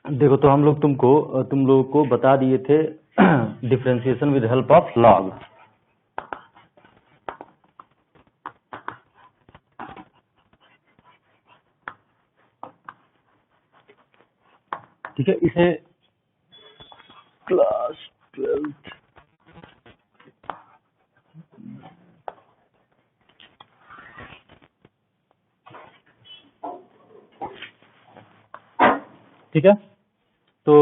देखो, तो हम लोग तुम लोगों को बता दिए थे differentiation with help of log. ठीक है, इसे क्लास 12th ठीक है, तो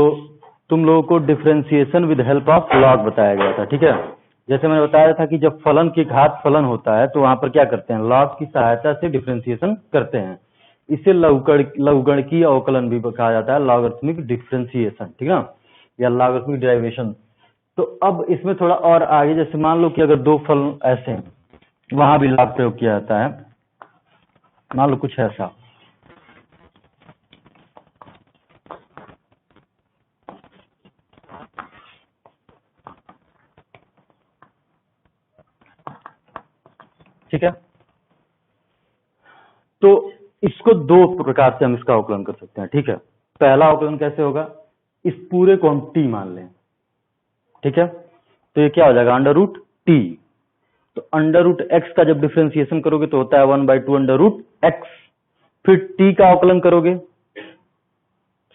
तुम लोगों को differentiation with help of log बताया गया था। ठीक है, जैसे मैंने बताया था कि जब फलन की घात फलन होता है तो वहां पर क्या करते हैं, लॉग की सहायता से डिफरेंशिएशन करते हैं। इसे लघुगणकीय अवकलन भी कहा जाता है, लॉगरिथमिक डिफरेंशिएशन, ठीक है, या लॉगरिथमिक डेरिवेशन। तो अब इसमें थोड़ा और आगे, जैसे मान लो कि अगर दो फलन ऐसे हैं, वहां भी लॉग प्रयोग किया जाता है। मान लो कुछ ऐसा, ठीक है, तो इसको दो प्रकार से हम इसका अवकलन कर सकते हैं। ठीक है, पहला अवकलन कैसे होगा, इस पूरे को हम टी मान लें। ठीक है, तो ये क्या हो जाएगा, अंडर रूट टी। तो अंडर रूट एक्स का जब डिफरेंशिएशन करोगे तो होता है 1/2 अंडर रूट एक्स। फिर टी का अवकलन करोगे,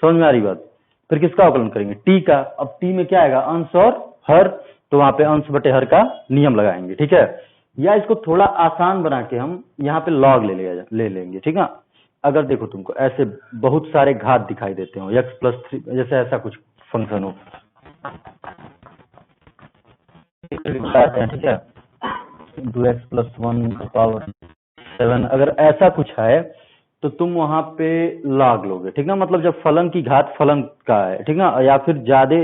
समझ में आ रही बात। फिर किसका अवकलन करेंगे, टी का। अब टी में क्या आएगा, अंश और हर, तो वहां पे अंश बटे हर का नियम लगाएंगे। ठीक है, या इसको थोड़ा आसान बना के हम यहाँ पे लॉग ले लेंगे। ठीक है, अगर देखो तुमको ऐसे बहुत सारे घात दिखाई देते हो, x+3 जैसे ऐसा कुछ फंक्शन हो, ठीक है, 2x+1 अगर ऐसा कुछ है तो तुम वहां पे लॉग लोगे। ठीक ना, मतलब जब फलन की घात फलन का है, ठीक ना, या फिर ज्यादा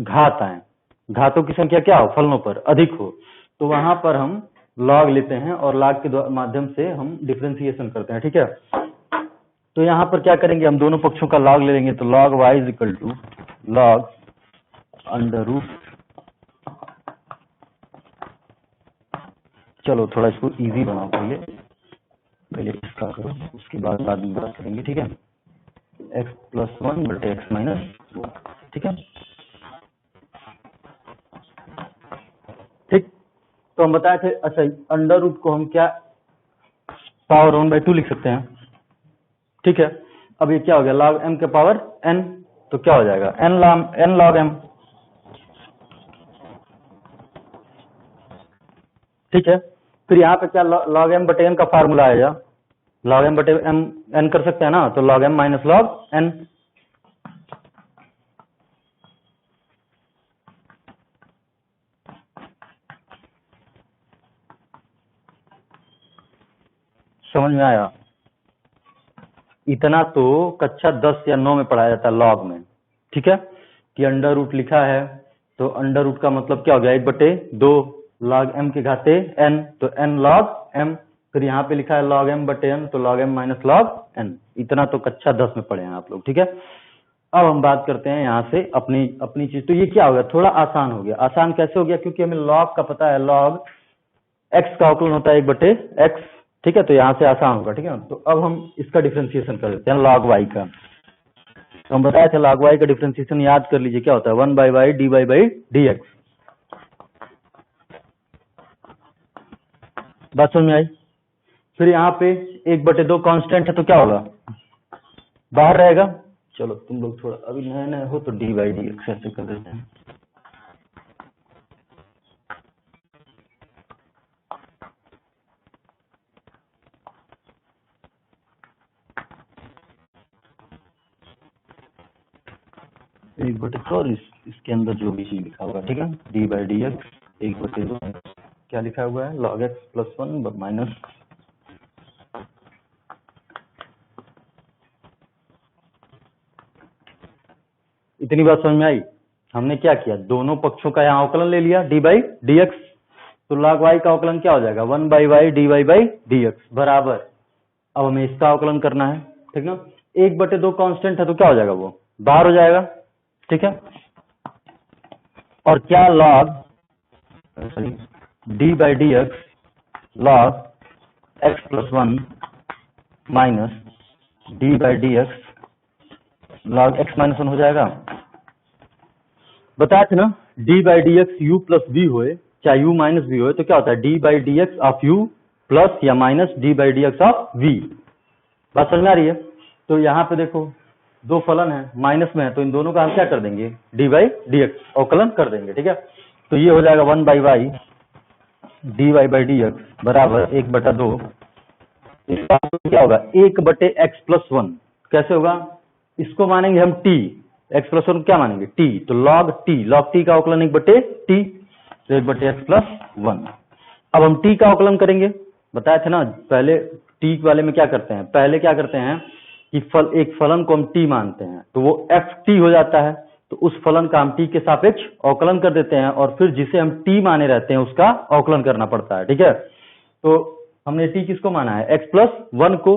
घात आए, घातों की संख्या क्या हो, फलनों पर अधिक हो, तो वहां पर हम लॉग लेते हैं और लॉग के माध्यम से हम डिफरेंशिएशन करते हैं। ठीक है, तो यहाँ पर क्या करेंगे, हम दोनों पक्षों का लॉग ले लेंगे। तो log y is equal to log under root, चलो थोड़ा इसको इजी बनाओ, पहले इसका करो, उसके बाद में बात करेंगे। ठीक है, x+1 बटे x-1, ठीक है, ठीक। तो हम बताए थे, अच्छा अंडर रूट को हम क्या पावर 1/2 लिख सकते हैं। ठीक है, अब ये क्या हो गया, log m के पावर n, तो क्या हो जाएगा n log m। ठीक है, फिर यहाँ पे क्या log m बटे n का फार्मूला आएगा, log m बटे m n कर सकते हैं ना, तो log m minus log n। समझ में आया, इतना तो कक्षा 10 या 9 में पढ़ाया जाता है लॉग में। ठीक है, कि अंडर रूट लिखा है तो अंडर रूट का मतलब क्या हो गया, 1/2 log m के घाते n, तो n log m। फिर यहाँ पे लिखा है log m बटे n, तो log m minus log n। इतना तो कक्षा 10 में पढ़े हैं आप लोग। ठीक है, अब हम बात करते हैं यहाँ से अपनी चीज। तो ये क्या हो गया, थोड़ा आसान हो गया। आसान कैसे हो गया, क्योंकि हमें लॉग का पता है, लॉग x का अवकलन होता है 1/x। ठीक है, तो यहाँ से आसान होगा। ठीक है, तो अब हम इसका डिफरेंशिएशन कर देते हैं log y का। तो हम बताए थे log y का डिफरेंशिएशन याद कर लीजिए, क्या होता है, 1/y dy/dx। बात समझ में आई। फिर यहाँ पे 1/2 कांस्टेंट है, तो क्या होगा, बाहर रहेगा। चलो तुम लोग थोड़ा अभी नए नए हो तो dy/dx ऐसे कर देते हैं। एक बटे और इसके अंदर जो भी चीज लिखा हुआ है, ठीक है, dy/dx 1/2 क्या लिखा हुआ है, log x+1 माइनस, इतनी बात समझ में आई। हमने क्या किया, दोनों पक्षों का यहाँ अवकलन ले लिया dy/dx। तो log y का अवकलन क्या हो जाएगा, 1/y dy/dx बराबर, अब हमें इसका अवकलन करना है। ठीक ना, 1/2 कांस्टेंट है तो क्या हो जाएगा, वो बाहर हो जाएगा। ठीक है, और क्या log dy/dx log x+1 minus dy/dx log x minus 1 हो जाएगा। बताया था ना d by d x u plus b होए चाहे यू माइनस बी होए तो क्या होता है d by d x of u plus या minus d by d x of v. बात समझ में आ रही है? तो यहाँ पे देखो दो फलन है माइनस में है तो इन दोनों का हम क्या कर देंगे डी बाई डी एक्स अवकलन कर देंगे। ठीक है, तो ये हो जाएगा 1 by y d y by d x बराबर 1/2। इसका क्या होगा 1/x प्लस 1। कैसे होगा? इसको मानेंगे हम t, x प्लस 1 क्या मानेंगे t, तो log t का अवकलन 1/t तो 1/x प्लस 1। अब हम t का अवकलन करेंगे। बताया था ना पहले t वाले में क्या करते हैं, पहले क्या करते हैं कि एक फलन को हम t मानते हैं तो वो ft हो जाता है, तो उस फलन का हम t के सापेक्ष अवकलन कर देते हैं और फिर जिसे हम t माने रहते हैं उसका अवकलन करना पड़ता है। ठीक है, तो हमने t किसको माना है x प्लस 1 को,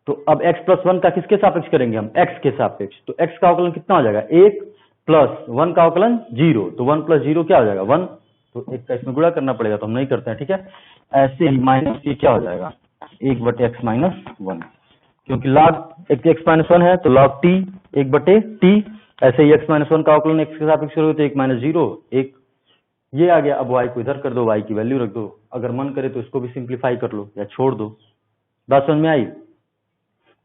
तो अब x प्लस 1 का किसके सापेक्ष करेंगे हम x के सापेक्ष, तो x का अवकलन कितना हो जाएगा 1 प्लस 1 का अवकलन 0, तो 1 प्लस 0 क्या हो जाएगा 1, तो 1 का इसमें गुणा करना पड़ेगा तो हम नहीं करते हैं। ठीक है, ऐसे ही माइनस ये क्या हो जाएगा 1/x माइनस 1, क्योंकि log x माइनस 1 है तो log t 1/t, ऐसे ही x माइनस 1 का अवकलन x के सापेक्ष करोगे तो 1 माइनस 0 1 ये आ गया। अब y को इधर कर दो, y की वैल्यू रख दो, अगर मन करे तो इसको भी सिंप्लीफाई कर लो या छोड़ दो। बात समझ में आई?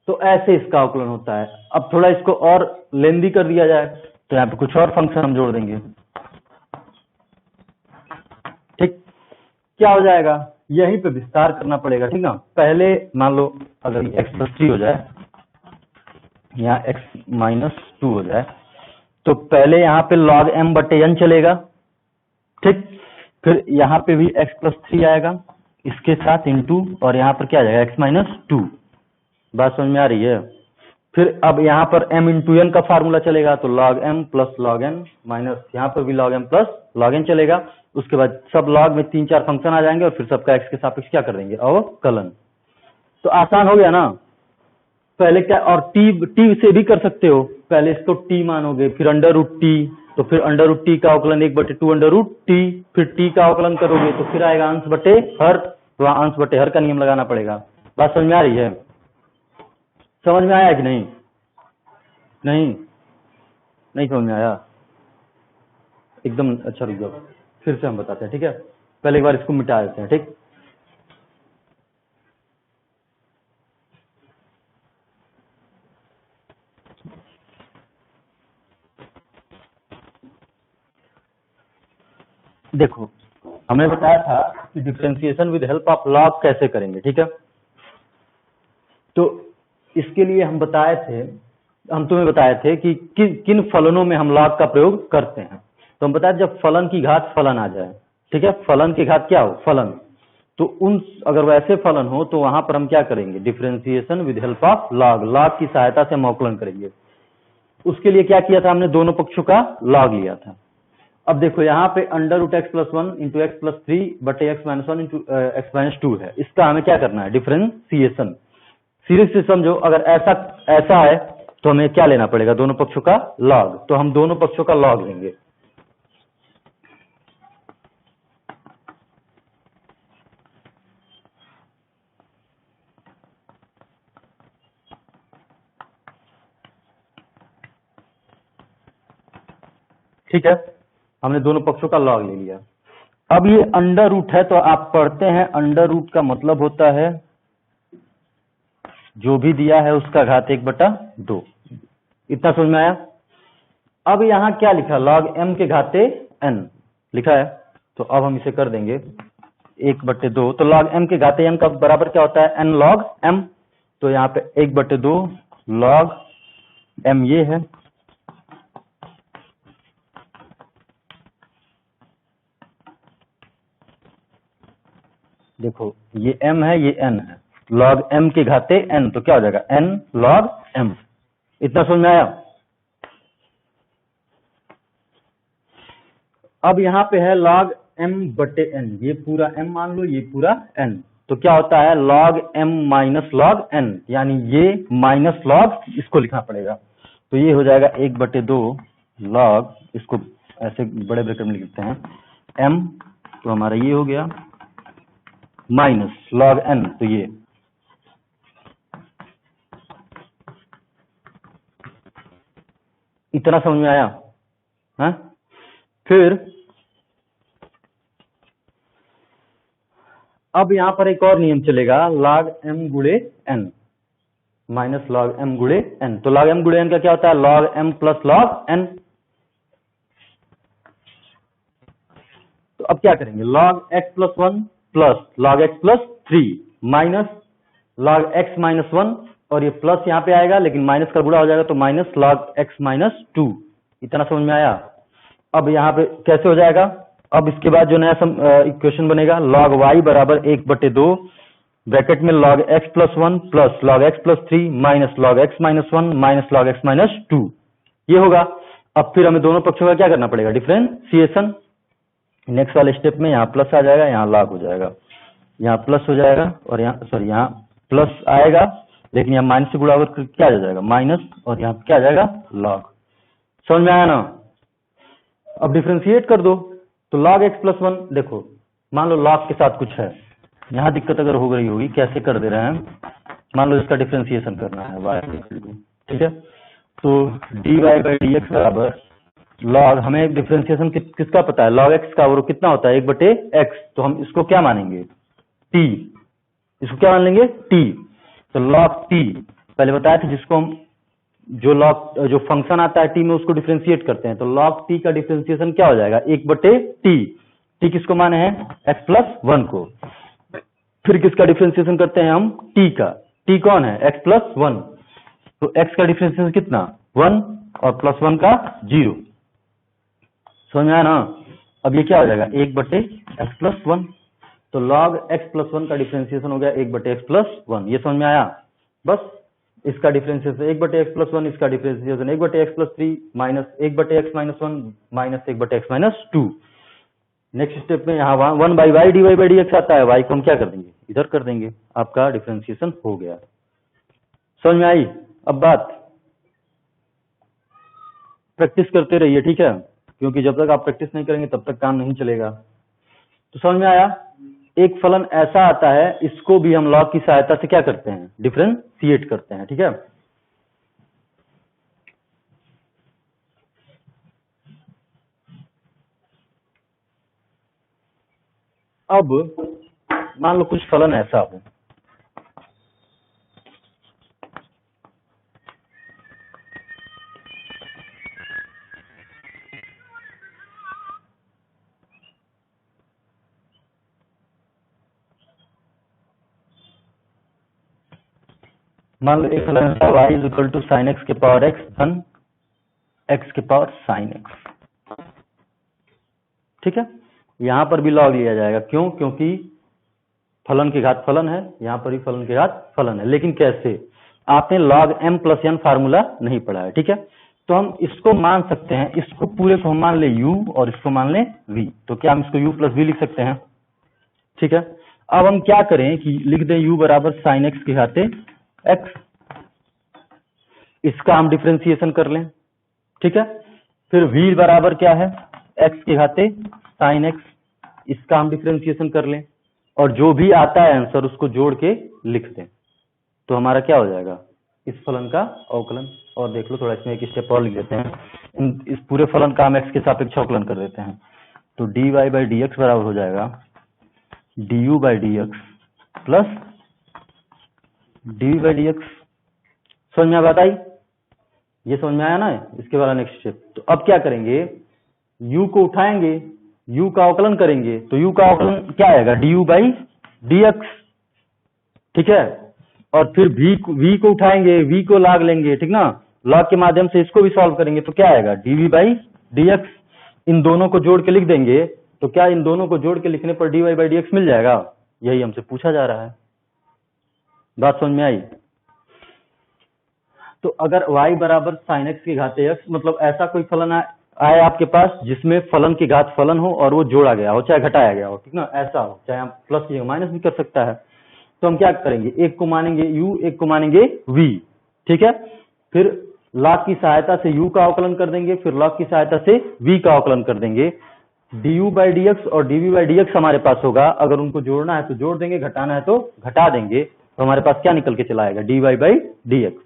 तो ऐसे इसका अवकलन होता है। अब थोड़ा इसको और लेंदी कर दिया जाए तो यहाँ पे कुछ और फंक्शन हम जोड़ देंगे। ठीक, क्या हो जाएगा यहीं पे विस्तार करना पड़ेगा। ठीक ना, पहले मान लो अगर x प्लस 3 हो जाए या x माइनस 2 हो जाए तो पहले यहाँ पे log m/n चलेगा। ठीक, फिर यहाँ पे भी x प्लस 3 आएगा इसके साथ इंटू और यहाँ पर क्या आ जाएगा x माइनस 2। बात समझ में आ रही है? फिर अब यहाँ पर m इंटू n का फार्मूला चलेगा तो log m plus log n minus यहाँ पर भी log m plus log n चलेगा। उसके बाद सब log में 3-4 फंक्शन आ जाएंगे और फिर सबका x के सापेक्ष क्या कर देंगे अवकलन। तो आसान हो गया ना। पहले क्या, और t से भी कर सकते हो, पहले इसको t मानोगे फिर अंडर रूट टी, तो फिर अंडर रूट टी का अवकलन 1/2 अंडर रूट टी, फिर t का अवकलन करोगे तो फिर आएगा अंश बटे हर, तो वहां अंश बटे हर का नियम लगाना पड़ेगा। बात समझ में आ रही है? समझ में आया कि नहीं? नहीं समझ में आया एकदम? अच्छा रुक जाओ, फिर से हम बताते हैं। ठीक है, पहले एक बार इसको मिटा देते हैं। ठीक, देखो हमने बताया था कि differentiation with help of log कैसे करेंगे। ठीक है, तो इसके लिए हम तुम्हें बताए थे कि किन फलनों में हम लॉग का प्रयोग करते हैं। तो हम बताए जब फलन की घात फलन आ जाए, ठीक है, फलन की घात क्या हो फलन, तो अगर वैसे फलन हो तो वहां पर हम क्या करेंगे differentiation with help of log, log की सहायता से हम अवकलन करेंगे। उसके लिए क्या किया था हमने, दोनों पक्षों का लॉग लिया था। अब देखो यहाँ पे under root x plus 1 into x plus 3 बटे x minus 1 into x minus 2 है, इसका हमें क्या करना है डिफरेंशिएशन। सीरीज से समझो, अगर ऐसा है तो हमें क्या लेना पड़ेगा दोनों पक्षों का लॉग, तो हम दोनों पक्षों का लॉग लेंगे। ठीक है, हमने दोनों पक्षों का लॉग ले लिया। अब ये अंडर रूट है तो आप पढ़ते हैं अंडर रूट का मतलब होता है जो भी दिया है उसका घात 1/2। इतना समझ में आया? अब यहाँ क्या लिखा log m के घाते n लिखा है, तो अब हम इसे कर देंगे 1/2। तो log m के घाते n का बराबर क्या होता है n log m, तो यहाँ पे 1/2 log m ये है, देखो ये m है ये n है, log m के घाते n तो क्या हो जाएगा n log m। इतना समझ में आया? अब यहाँ पे है log m/n, ये पूरा m मान लो ये पूरा n, तो क्या होता है log m minus log n, यानी ये माइनस log इसको लिखना पड़ेगा, तो ये हो जाएगा 1/2 log, इसको ऐसे बड़े ब्रैकेट में लिखते हैं m, तो हमारा ये हो गया माइनस log n, तो ये इतना समझ में आया? हाँ, फिर अब यहां पर एक और नियम चलेगा, log m गुणे n माइनस log m गुणे n। तो log m गुणे n का क्या होता है? log m plus log n। तो अब क्या करेंगे? log x plus 1 plus log x plus 3 minus log x minus 1, और ये प्लस यहाँ पे आएगा लेकिन माइनस का गुणा हो जाएगा तो माइनस log x माइनस 2। इतना समझ में आया? अब यहाँ पे कैसे हो जाएगा? अब इसके बाद जो नया इक्वेशन बनेगा, log y बराबर 1/2 ब्रैकेट में log x plus 1 plus log x plus 3 minus log x minus 1 minus log x minus 2, ये होगा। अब फिर हमें दोनों पक्षों का क्या करना पड़ेगा? डिफरेंशिएशन। नेक्स्ट वाले स्टेप में यहाँ प्लस आ जाएगा, यहाँ log हो जाएगा, यहाँ प्लस हो जाएगा, और यहाँ सॉरी यहाँ प्लस आएगा लेकिन यहाँ माइनस से गुणा होकर क्या आ जाएगा? माइनस, और यहाँ क्या आ जाएगा? log। समझ में आया ना? अब डिफरेंशिएट कर दो तो log x प्लस 1, देखो मान लो log के साथ कुछ है, यहाँ दिक्कत अगर हो गई होगी, कैसे कर दे रहे हैं, मान लो इसका डिफरेंशिएशन करना है y, ठीक है, तो dy बाई डी एक्स बराबर log, हमें डिफरेंशिएशन किसका पता है? log x का, और कितना होता है? 1/x। तो हम इसको क्या मानेंगे? t। इसको क्या मान लेंगे? t। तो log t पहले बताया था, जिसको हम जो फंक्शन आता है टी में उसको डिफरेंशिएट करते हैं, तो log t का डिफरेंशिएशन क्या हो जाएगा? 1/t। t किसको माने हैं? x प्लस 1 को। फिर किसका डिफरेंशिएशन करते हैं हम? t का। t कौन है? x plus 1। तो x का डिफरेंशिएशन कितना? 1, और प्लस 1 का 0। समझ में आया ना? अब ये क्या हो जाएगा? 1/x plus 1। तो log x प्लस 1 का डिफरेंशिएशन हो गया 1/x प्लस 1। ये समझ में आया? बस इसका डिफरेंशिएशन 1/x प्लस 1, इसका differentiation 1/x plus 3 minus 1/x minus 1 minus 1/x minus 2। Next step में यहाँ 1 by y d y by d x आता है, y को हम क्या कर देंगे? इधर कर देंगे। आपका डिफरेंशिएशन हो गया। समझ में आई? अब बात प्रैक्टिस करते रहिए, ठीक है, क्योंकि जब तक आप प्रैक्टिस नहीं करेंगे तब तक काम नहीं चलेगा। तो समझ में आया? एक फलन ऐसा आता है, इसको भी हम log की सहायता से क्या करते हैं? डिफरेंशिएट करते हैं, ठीक है। अब मान लो कुछ फलन ऐसा हो, मान लो एक फलन y is equal to sine x के पावर x धन x के पावर साइन x, ठीक है। यहां पर भी log लिया जाएगा, क्यों? क्योंकि फलन के घात फलन है, यहां पर भी फलन के घात फलन है। लेकिन कैसे? आपने log m plus n formula नहीं पढ़ा है, ठीक है। तो हम इसको मान सकते हैं, इसको पूरे को हम मान ले u और इसको मान ले v। तो क्या हम इसको u प्लस v लिख सकते हैं? ठीक है। अब हम क्या करें कि लिख दें u बराबर साइन एक्स के घाते x, इसका हम डिफरेंशिएशन कर लें, ठीक है। फिर v बराबर क्या है? x के घाते साइन x, इसका हम डिफरेंशिएशन कर लें, और जो भी आता है आंसर उसको जोड़ के लिख दें। तो हमारा क्या हो जाएगा? इस फलन का अवकलन। और देख लो, थोड़ा इसमें एक स्टेप और लिख देते हैं, इस पूरे फलन का हम x के सापेक्ष अवकलन कर देते हैं। तो dy बाई डी एक्स बराबर हो जाएगा du by d x plus dv by d x. समझ में बात आई? ये समझ में आया ना? इसके बाद नेक्स्ट स्टेप। तो अब क्या करेंगे? u को उठाएंगे, u का अवकलन करेंगे, तो u का अवकलन क्या आएगा? du बाई डी एक्स, ठीक है। और फिर v को उठाएंगे, v को log लेंगे, ठीक ना, log के माध्यम से इसको भी सॉल्व करेंगे, तो क्या आएगा? dv by d x. इन दोनों को जोड़ के लिख देंगे, तो क्या इन दोनों को जोड़ के लिखने पर dy बाई डी एक्स मिल जाएगा? यही हमसे पूछा जा रहा है। बात समझ में आई? तो अगर y बराबर साइन एक्स के घाते x, मतलब ऐसा कोई फलन आए आपके पास जिसमें फलन की घात फलन हो और वो जोड़ा गया हो चाहे घटाया गया हो, ठीक ना, ऐसा हो, चाहे हम प्लस या माइनस भी कर सकता है, तो हम क्या करेंगे? एक को मानेंगे u, एक को मानेंगे v, ठीक है। फिर log की सहायता से u का अवकलन कर देंगे, फिर log की सहायता से v का अवकलन कर देंगे। du बाई डी एक्स और dv बाई डी एक्स हमारे पास होगा, अगर उनको जोड़ना है तो जोड़ देंगे, घटाना है तो घटा देंगे, तो हमारे पास क्या निकल के चला आएगा? dy बाई डी एक्स,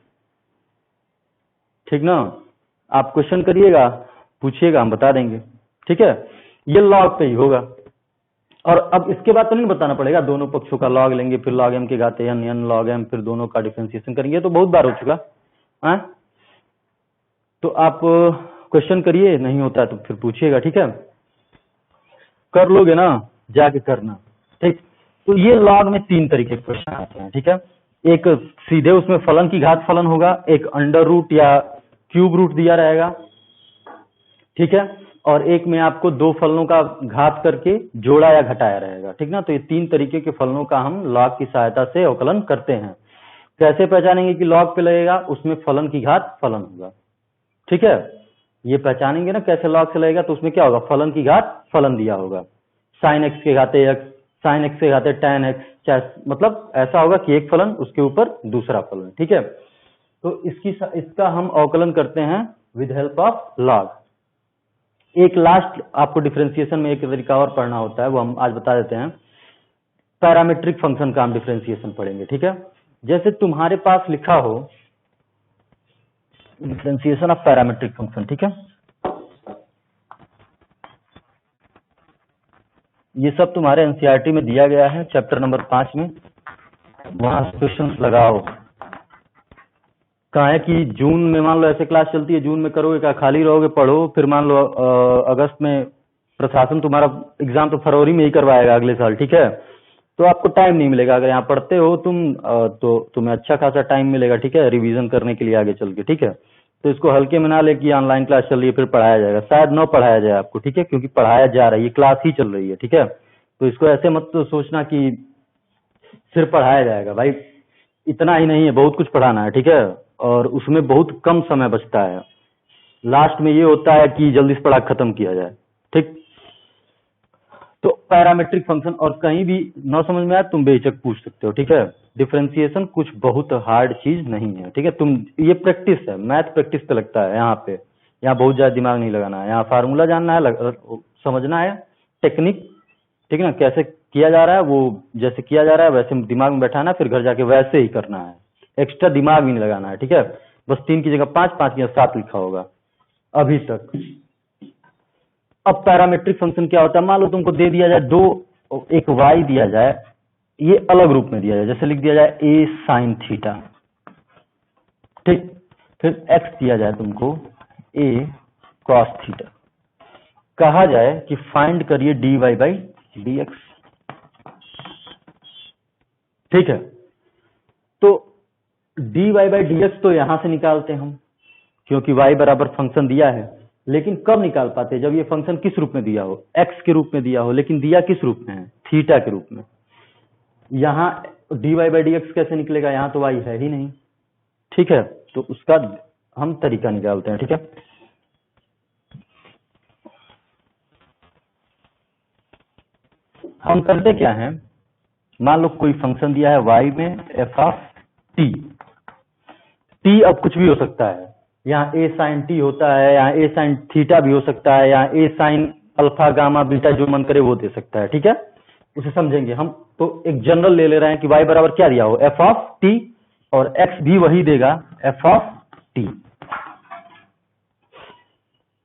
ठीक ना। आप क्वेश्चन करिएगा, पूछिएगा, हम बता देंगे। ठीक है, ये लॉग पे ही होगा। और अब इसके बाद तो नहीं बताना पड़ेगा, दोनों पक्षों का लॉग लेंगे, फिर लॉग एम के घाते एन, एन लॉग एम, फिर दोनों का डिफरेंशिएशन करेंगे, तो बहुत बार हो चुका है। तो आप क्वेश्चन करिए, नहीं होता है तो फिर पूछिएगा। ठीक है, कर लोगे ना, जाके करना। ठीक, तो ये लॉग में 3 तरीके के क्वेश्चन आते हैं। ठीक है, एक सीधे उसमें फलन की घात फलन होगा, एक अंडर रूट या क्यूब रूट दिया रहेगा। ठीक है, और एक में आपको 2 फलनों का घात करके जोड़ा या घटाया रहेगा। ठीक ना, तो ये 3 तरीके के फलनों का हम लॉग की सहायता से अवकलन करते हैं। कैसे पहचानेंगे कि लॉग पे लगेगा, उसमें फलन की घात फलन होगा। ठीक है, ये पहचानेंगे ना कैसे लॉग से लगेगा, तो उसमें क्या होगा, फलन की घात फलन दिया होगा, साइन एक्स के घाते एक्स, साइन एक्स के घाते tan एक्स, मतलब ऐसा होगा कि एक फलन उसके ऊपर दूसरा फलन। ठीक है, तो इसका हम अवकलन करते हैं विद हेल्प ऑफ लॉग। एक लास्ट आपको डिफरेंशिएशन में एक तरीका और पढ़ना होता है, वो हम आज बता देते हैं। पैरामीट्रिक फंक्शन का हम डिफरेंशिएशन पढ़ेंगे। ठीक है, जैसे तुम्हारे पास लिखा हो डिफरेंशिएशन ऑफ पैरामीट्रिक फंक्शन। ठीक है, ये सब तुम्हारे एनसीईआरटी में दिया गया है, चैप्टर नंबर 5 में। वहां क्वेश्चन लगाओ। कहा है कि जून में मान लो ऐसे क्लास चलती है, जून में करोगे क्या, खाली रहोगे, पढ़ो, फिर मान लो अगस्त में प्रशासन तुम्हारा एग्जाम तो फरवरी में ही करवाएगा अगले साल। ठीक है, तो आपको टाइम नहीं मिलेगा। अगर यहाँ पढ़ते हो तुम तो तुम्हें अच्छा खासा टाइम मिलेगा। ठीक है, रिवीजन करने के लिए आगे चल के। ठीक है, तो इसको हल्के में ना ले कि ऑनलाइन क्लास चल रही है फिर पढ़ाया जाएगा, शायद न पढ़ाया जाए आपको। ठीक है, क्योंकि पढ़ाया जा रहा है, ये क्लास ही चल रही है। ठीक है, तो इसको ऐसे मत तो सोचना कि सिर्फ पढ़ाया जाएगा, भाई इतना ही नहीं है, बहुत कुछ पढ़ाना है। ठीक है, और उसमें बहुत कम समय बचता है। लास्ट में ये होता है कि जल्दी से पढ़ा खत्म किया जाए। ठीक, तो पैरामीट्रिक फंक्शन, और कहीं भी ना समझ में आए तुम बेझिझक पूछ सकते हो। ठीक है, डिफरेंशिएशन कुछ बहुत हार्ड चीज नहीं है। ठीक है, तुम ये प्रैक्टिस है, मैथ प्रैक्टिस पे लगता है। यहाँ बहुत ज्यादा दिमाग नहीं लगाना है, यहाँ फार्मूला जानना है, समझना है टेक्निक। ठीक है ना, कैसे किया जा रहा है, वो जैसे किया जा रहा है वैसे दिमाग में बैठाना है, फिर घर जाके वैसे ही करना है, एक्स्ट्रा दिमाग भी नहीं लगाना है। ठीक है, बस 3 की जगह 5, 5 की जगह 7 लिखा होगा अभी तक। अब पैरामीट्रिक फंक्शन क्या होता है, मान लो तुमको दे दिया जाए 2, एक y दिया जाए, ये अलग रूप में दिया जाए, जैसे लिख दिया जाए a sin थीटा। ठीक, फिर x दिया जाए तुमको a cos थीटा, कहा जाए कि फाइंड करिए dy बाई dx। ठीक है, तो dy बाई dx तो यहां से निकालते हैं हम, क्योंकि y बराबर फंक्शन दिया है। लेकिन कब निकाल पाते, जब ये फंक्शन किस रूप में दिया हो, x के रूप में दिया हो, लेकिन दिया किस रूप में है, थीटा के रूप में। यहाँ dy बाई dx कैसे निकलेगा, यहाँ तो y है ही नहीं। ठीक है, तो उसका हम तरीका निकालते हैं। ठीक है, हम करते क्या है, मान लो कोई फंक्शन दिया है y में f ऑफ t। t अब कुछ भी हो सकता है, यहाँ a sin t होता है, यहाँ a sin थीटा भी हो सकता है, यहाँ a sin alpha gamma beta, जो मन करे वो दे सकता है। ठीक है, उसे समझेंगे हम। तो एक जनरल ले रहे हैं कि y बराबर क्या दिया हो, f ऑफ t, और x भी वही देगा, f of t।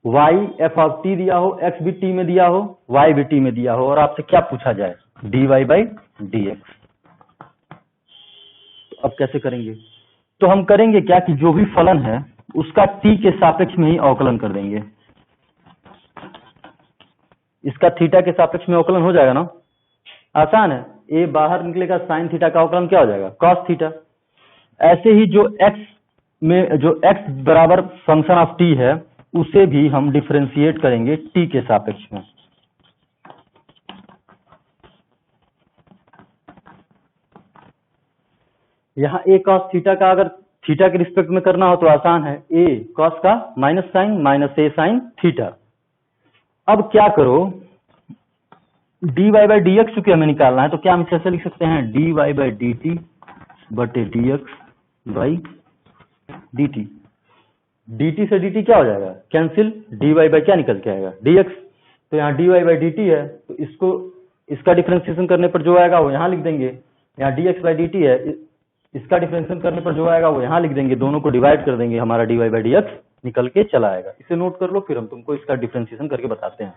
y f of t दिया हो, x भी t में दिया हो, y भी t में दिया हो, और आपसे क्या पूछा जाए, dy बाई dx। तो अब कैसे करेंगे, तो हम करेंगे क्या कि जो भी फलन है उसका t के सापेक्ष में ही अवकलन कर देंगे। इसका थीटा के सापेक्ष में अवकलन हो जाएगा ना, आसान है। a बाहर निकलेगा, साइन थीटा का अवकलन क्या हो जाएगा, कॉस थीटा। ऐसे ही जो x बराबर फंक्शन ऑफ t है, उसे भी हम डिफरेंशिएट करेंगे t के सापेक्ष में। यहाँ a cos थीटा का अगर थीटा के रिस्पेक्ट में करना हो तो आसान है, a cos का minus sine minus a sine theta. अब क्या करो, dy बाई dx चूंकि हमें निकालना है, तो क्या हम इसे लिख सकते हैं, dy बाई dt बटे dx बाई dt। dt से dt क्या हो जाएगा, कैंसिल, dy बाई क्या निकल के आएगा, dx। तो यहाँ dy बाई dt है, तो इसका डिफरेंशिएशन करने पर जो आएगा वो यहाँ लिख देंगे। यहाँ dx बाई dt है, इसका डिफरेंशिएशन करने पर जो आएगा वो यहाँ लिख देंगे, दोनों को डिवाइड कर देंगे, हमारा dy बाई dx निकल के चला आएगा। इसे नोट कर लो, फिर हम तुमको इसका डिफरेंशिएशन करके बताते हैं।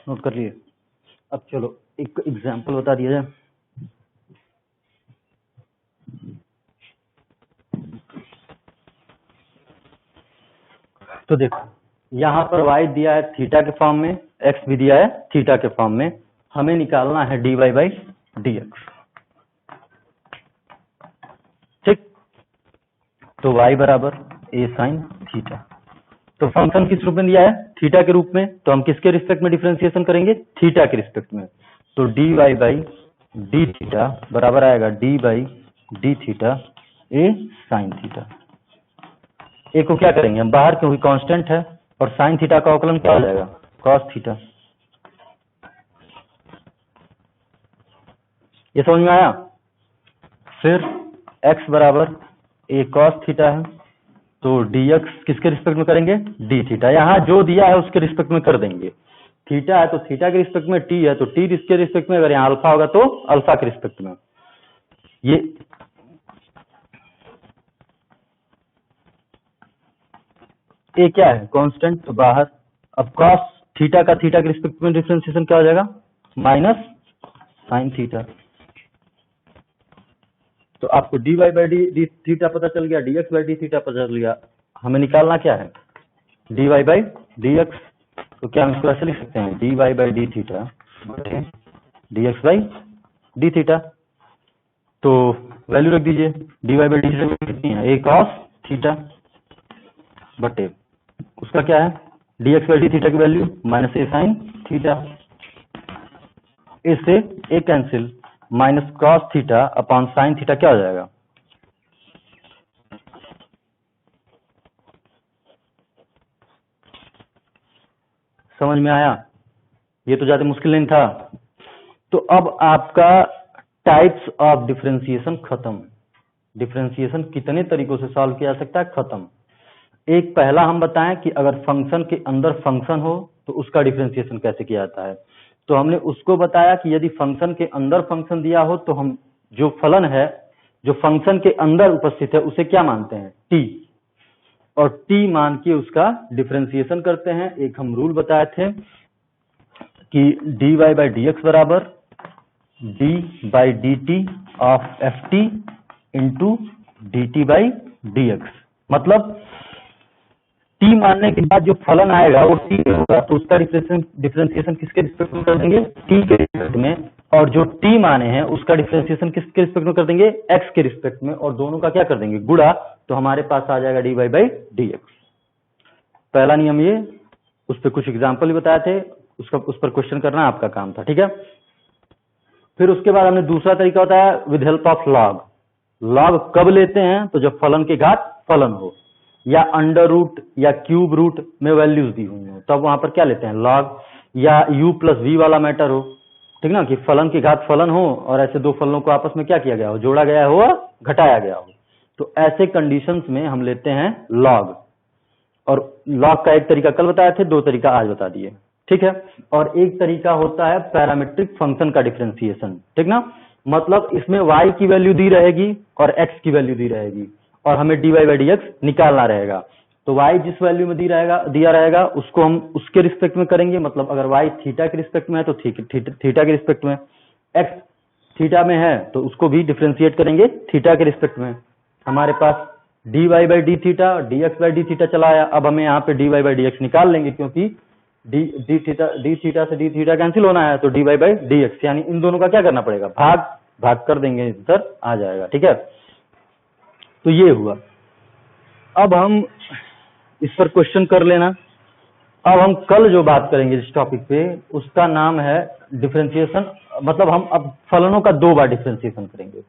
नोट कर लिए। अब चलो एक एग्जांपल बता दिया जाए। तो देखो यहाँ पर y दिया है थीटा के फॉर्म में, x भी दिया है थीटा के फॉर्म में, हमें निकालना है dy बाई dx। ठीक, तो y बराबर a साइन थीटा। तो फंक्शन किस रूप में दिया है? थीटा के रूप में। तो हम किसके रिस्पेक्ट में डिफरेंशिएशन करेंगे? थीटा के रिस्पेक्ट में। तो dy बाई डी थीटा बराबर आएगा d by d theta a sine theta. A को क्या करेंगे हम बाहर, क्योंकि कांस्टेंट है, और साइन थीटा का अवकलन क्या हो जाएगा? Cos theta. ये समझ में आया? फिर x बराबर a कॉस थीटा है, तो dx किसके रिस्पेक्ट में करेंगे? D theta. यहाँ जो दिया है उसके रिस्पेक्ट में कर देंगे। थीटा है तो थीटा के रिस्पेक्ट में, t है तो t इसके रिस्पेक्ट में, अगर यहाँ अल्फा होगा तो अल्फा के रिस्पेक्ट में। ये ए क्या है? कांस्टेंट, तो बाहर। अब कॉस थीटा का थीटा के रिस्पेक्ट में डिफरेंशिएशन क्या हो जाएगा? Minus sine theta. तो आपको dy बाई डी थीटा पता चल गया, dx बाई डी थीटा पता चल गया। हमें निकालना क्या है? dy by dx। तो क्या हम इसको ऐसे लिख सकते हैं? dy by d theta dx by d theta. तो वैल्यू रख दीजिए, dy बाई डी थीटा कितनी है? a cos थीटा बटे उसका क्या है? dx बाई डी थीटा की value minus a sine theta. इससे a cancel, minus cos theta upon sine theta क्या हो जाएगा? समझ में आया? ये तो ज्यादा मुश्किल नहीं था। तो अब आपका टाइप्स ऑफ डिफरेंशिएशन खत्म। डिफरेंशिएशन कितने तरीकों से सॉल्व किया जा सकता है, खत्म। एक पहला हम बताएं कि अगर फंक्शन के अंदर फंक्शन हो तो उसका डिफरेंशिएशन कैसे किया जाता है। तो हमने उसको बताया कि यदि फंक्शन के अंदर फंक्शन दिया हो तो हम जो फलन है जो फंक्शन के अंदर उपस्थित है उसे क्या मानते हैं? t, और t मान के उसका डिफरेंशिएशन करते हैं। एक हम रूल बताए थे कि dy बाई डी एक्स बराबर d by D T of F T into D T by d x. मतलब t मानने के बाद जो फलन आएगा वो t होगा, तो उसका डिफरेंशिएशन किसके रिस्पेक्ट में कर देंगे? t के रिस्पेक्ट में। और जो t माने हैं उसका डिफरेंशिएशन किसके रिस्पेक्ट में कर देंगे? x के रिस्पेक्ट में। और दोनों का क्या कर देंगे? गुणा। तो हमारे पास आ जाएगा dy बाई डी एक्स। पहला नियम ये, उस पर कुछ एग्जाम्पल भी बताए थे, उस पर क्वेश्चन करना आपका काम था। ठीक है। फिर उसके बाद हमने दूसरा तरीका बताया with help of log. Log कब लेते हैं? तो जब फलन के घात फलन हो, या अंडर रूट या क्यूब रूट में वैल्यूज दी हुई हो, तब वहां पर क्या लेते हैं? लॉग। या u प्लस वी वाला मैटर हो, ठीक ना, कि फलन की घात फलन हो और ऐसे दो फलनों को आपस में क्या किया गया हो? जोड़ा गया हो, घटाया गया हो, तो ऐसे कंडीशंस में हम लेते हैं लॉग, और लॉग का एक तरीका कल बताए थे, दो तरीका आज बता दिए, ठीक है। और एक तरीका होता है पैरामीट्रिक फंक्शन का डिफरेंशिएशन, ठीक ना, मतलब इसमें y की वैल्यू दी रहेगी और x की वैल्यू दी रहेगी और हमें dy बाई डी एक्स निकालना रहेगा। तो y जिस वैल्यू में दिया रहेगा उसको हम उसके रिस्पेक्ट में करेंगे, मतलब अगर y थीटा के रिस्पेक्ट में है तो थीटा के रिस्पेक्ट में, x थीटा में है तो उसको भी डिफरेंशिएट करेंगे थीटा के रिस्पेक्ट में। हमारे पास dy by d theta dx by d theta चला आया, अब हमें यहाँ पे dy बाई डी एक्स निकाल लेंगे क्योंकि डी थीटा से डी थीटा कैंसिल होना है, तो dy बाई डी एक्स, यानी इन दोनों का क्या करना पड़ेगा, भाग कर देंगे, इधर आ जाएगा, ठीक है। तो ये हुआ। अब हम इस पर क्वेश्चन कर लेना। अब हम कल जो बात करेंगे इस टॉपिक पे उसका नाम है डिफरेंशिएशन, मतलब हम अब फलनों का 2 बार डिफरेंशिएशन करेंगे,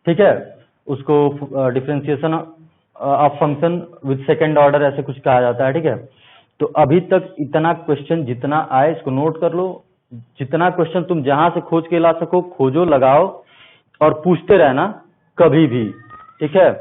ठीक है। उसको differentiation of function with second order ऐसे कुछ कहा जाता है, ठीक है। तो अभी तक इतना क्वेश्चन जितना आए इसको नोट कर लो, जितना क्वेश्चन तुम जहां से खोज के ला सको खोजो, लगाओ और पूछते रहना कभी भी, ठीक है।